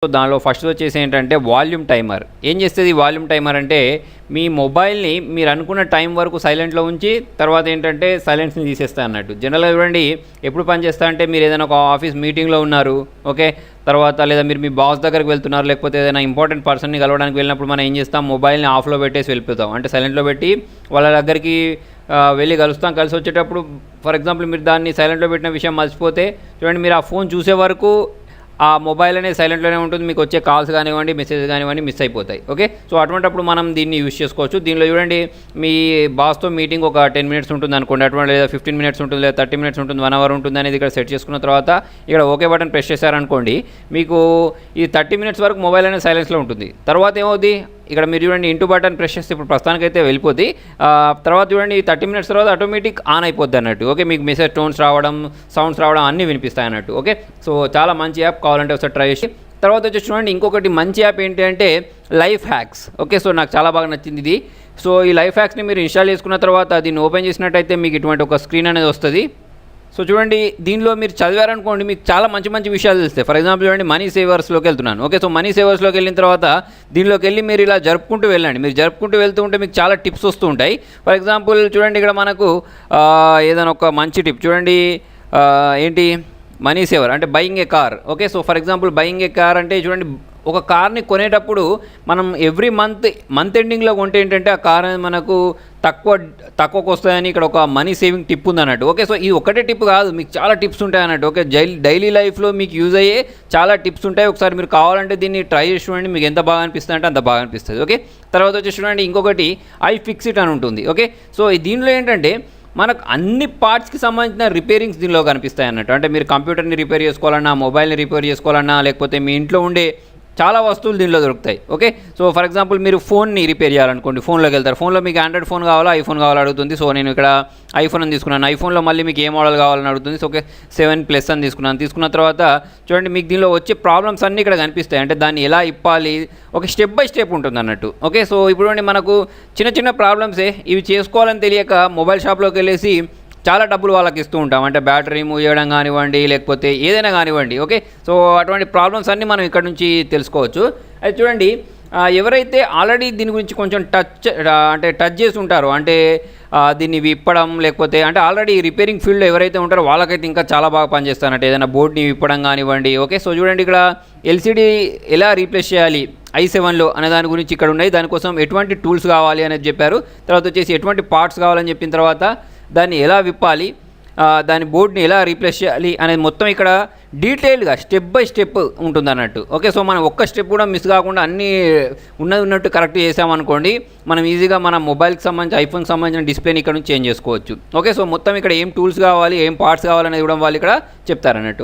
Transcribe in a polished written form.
So దానిలో first వచ్చేసి ఏంటంటే వాల్యూమ్ టైమర్. ఏం చేస్తుంది వాల్యూమ్ టైమర్ అంటే మీ మొబైల్ని మీరు అనుకున్న టైం వరకు సైలెంట్లో ఉంచి తర్వాత ఏంటంటే సైలెన్స్ని తీసేస్తా అన్నట్టు. జనరల్గా చూడండి ఎప్పుడు పని చేస్తా అంటే మీరు ఏదైనా ఒక ఆఫీస్ మీటింగ్లో ఉన్నారు, ఓకే, తర్వాత లేదా మీరు మీ బాస్ దగ్గరికి వెళ్తున్నారు, లేకపోతే ఏదైనా ఇంపార్టెంట్ పర్సన్ని కలవడానికి వెళ్ళినప్పుడు మనం ఏం చేస్తాం, మొబైల్ని ఆఫ్లో పెట్టేసి వెళ్ళిపోతాం, అంటే సైలెంట్లో పెట్టి వాళ్ళ దగ్గరికి వెళ్ళి కలుస్తాం. కలిసి వచ్చేటప్పుడు ఫర్ ఎగ్జాంపుల్ మీరు దాన్ని సైలెంట్లో పెట్టిన విషయం మర్చిపోతే చూడండి మీరు ఆ ఫోన్ చూసే వరకు ఆ మొబైల్ అనేది సైలెంట్లోనే ఉంటుంది, మీకు వచ్చే కాల్స్ కానివ్వండి మెసేజ్ కానివ్వండి మిస్ అయిపోతాయి. ఓకే, సో అటువంటిప్పుడు మనం దీన్ని యూస్ చేసుకోవచ్చు. దీనిలో చూడండి మీ బాస్తో మీటింగ్ ఒక 10 మినిట్స్ ఉంటుంది అనుకోండి, అటువంటి లేదా 15 మినిట్స్ ఉంటుంది, లేదా 30 మినిట్స్ ఉంటుంది, 1 అవర్ ఉంటుంది అనేది ఇక్కడ సెట్ చేసుకున్న తర్వాత ఇక్కడ ఓకే బటన్ ప్రెస్ చేశారనుకోండి, మీకు ఈ 30 మినిట్స్ వరకు మొబైల్ అనేది సైలెన్స్లో ఉంటుంది. తర్వాత ఏమవుతుంది, ఇక్కడ మీరు చూడండి ఇంటూ బటన్ ప్రెస్ చేస్తే ఇప్పుడు ప్రస్తుతానికైతే వెళ్ళిపోద్ది. తర్వాత చూడండి 30 మినిట్స్ తర్వాత ఆటోమేటిక్ ఆన్ అయిపోద్ది అన్నట్టు. ఓకే, మీకు మెసేజ్ టోన్స్ రావడం, సౌండ్స్ రావడం అన్నీ వినిపిస్తాయి అన్నట్టు. ఓకే, సో చాలా మంచి యాప్, కావాలంటే ఒకసారి ట్రై చేసి. తర్వాత వచ్చి చూడండి ఇంకొకటి మంచి యాప్ ఏంటి అంటే లైఫ్ హ్యాక్స్. ఓకే, సో నాకు చాలా బాగా నచ్చింది ఇది. సో ఈ లైఫ్ హ్యాక్స్ని మీరు ఇన్స్టాల్ చేసుకున్న తర్వాత దీన్ని ఓపెన్ చేసినట్టయితే మీకు ఇటువంటి ఒక స్క్రీన్ అనేది వస్తుంది. సో చూడండి దీనిలో మీరు చదివారనుకోండి మీకు చాలా మంచి మంచి విషయాలు తెలుస్తాయి. ఫర్ ఎగ్జాంపుల్ చూడండి మనీ సేవర్స్లోకి వెళ్తున్నాను. ఓకే, సో మనీ సేవర్స్లోకి వెళ్ళిన తర్వాత దీనిలోకి వెళ్ళి మీరు ఇలా జరుపుకుంటూ వెళ్ళండి. మీరు జరుపుకుంటూ వెళ్తూ ఉంటే మీకు చాలా టిప్స్ వస్తూ ఉంటాయి. ఫర్ ఎగ్జాంపుల్ చూడండి ఇక్కడ మనకు ఏదైనా ఒక మంచి టిప్ చూడండి, ఏంటి మనీ సేవర్ అంటే buying A car. Okay, so for example buying A car అంటే చూడండి ఒక కార్ని కొనేటప్పుడు మనం ఎవ్రీ మంత్ ఎండింగ్లో కొంటే ఏంటంటే ఆ కార్ అనేది మనకు తక్కువకు వస్తాయని ఇక్కడ ఒక మనీ సేవింగ్ టిప్ ఉంది అన్నట్టు. ఓకే, సో ఇది ఒకటే టిప్ కాదు, మీకు చాలా టిప్స్ ఉంటాయి అన్నట్టు. ఓకే, డైలీ లైఫ్లో మీకు యూజ్ అయ్యే చాలా టిప్స్ ఉంటాయి. ఒకసారి మీరు కావాలంటే దీన్ని ట్రై చేసి చూడండి, మీకు ఎంత బాగా అనిపిస్తుంది అంటే అంత బాగా అనిపిస్తుంది. ఓకే, తర్వాత వచ్చి చూడండి ఇంకొకటి ఐ ఫిక్స్ ఇట్ అని ఉంటుంది. ఓకే, సో దీనిలో ఏంటంటే మనకు అన్ని పార్ట్స్కి సంబంధించిన రిపేరింగ్స్ దీనిలో కనిపిస్తాయి అన్నట్టు. అంటే మీరు కంప్యూటర్ని రిపేర్ చేసుకోవాలన్నా, మొబైల్ని రిపేర్ చేసుకోవాలన్నా, లేకపోతే మీ ఇంట్లో ఉండే చాలా వస్తువులు దీనిలో దొరుకుతాయి. ఓకే, సో ఫర్ ఎగ్జాంపుల్ మీరు ఫోన్ని రిపేర్ చేయాలనుకోండి, ఫోన్లోకి వెళ్తారు, ఫోన్లో మీకు ఆండ్రాయిడ్ ఫోన్ కావాలా ఐఫోన్ కావాలో అడుగుతుంది. సో నేను ఇక్కడ ఐఫోన్ అని తీసుకున్నాను. ఐఫోన్లో మళ్ళీ మీకు ఏ మోడల్ కావాలని అడుగుతుంది. సో ఓకే 7+ అని తీసుకున్న తర్వాత చూడండి మీకు దీనిలో వచ్చే ప్రాబ్లమ్స్ అన్నీ ఇక్కడ కనిపిస్తాయి. అంటే దాన్ని ఎలా ఇప్పాలి, ఒక స్టెప్ బై స్టెప్ ఉంటుంది అన్నట్టు. ఓకే, సో ఇప్పుడు మనకు చిన్న చిన్న ప్రాబ్లమ్సే, ఇవి చేసుకోవాలని తెలియక మొబైల్ షాప్లోకి వెళ్ళేసి చాలా డబ్బులు వాళ్ళకి ఇస్తూ ఉంటాం. అంటే బ్యాటరీ మూవ్ చేయడం కానివ్వండి, లేకపోతే ఏదైనా కానివ్వండి. ఓకే, సో అటువంటి ప్రాబ్లమ్స్ అన్నీ మనం ఇక్కడ నుంచి తెలుసుకోవచ్చు. అయితే చూడండి ఎవరైతే ఆల్రెడీ దీని గురించి కొంచెం టచ్ చేసి ఉంటారో, అంటే దీన్ని విప్పడం లేకపోతే అంటే ఆల్రెడీ రిపేరింగ్ ఫీల్డ్లో ఎవరైతే ఉంటారో వాళ్ళకైతే ఇంకా చాలా బాగా పనిచేస్తానంటే ఏదైనా బోర్డ్ని విప్పడం కానివ్వండి. ఓకే, సో చూడండి ఇక్కడ ఎల్సిడి ఎలా రీప్లేస్ చేయాలి i7లో అనే దాని గురించి ఇక్కడ ఉన్నాయి. దానికోసం ఎటువంటి టూల్స్ కావాలి అనేది చెప్పారు. తర్వాత వచ్చేసి ఎటువంటి పార్ట్స్ కావాలని చెప్పిన తర్వాత దాన్ని ఎలా విప్పాలి, దాని బోర్డ్ని ఎలా రీప్లేస్ చేయాలి అనేది మొత్తం ఇక్కడ డీటెయిల్గా స్టెప్ బై స్టెప్ ఉంటుంది అన్నట్టు. ఓకే, సో మనం ఒక్క స్టెప్ కూడా మిస్ కాకుండా అన్నీ ఉన్నట్టు కరెక్ట్ చేసామనుకోండి, మనం ఈజీగా మన మొబైల్కి సంబంధించి ఐఫోన్కి సంబంధించిన డిస్ప్లేని ఇక్కడ నుంచి చేంజ్ చేసుకోవచ్చు. ఓకే, సో మొత్తం ఇక్కడ ఏం టూల్స్ కావాలి, ఏం పార్ట్స్ కావాలనేది కూడా వాళ్ళు ఇక్కడ చెప్తారన్నట్టు.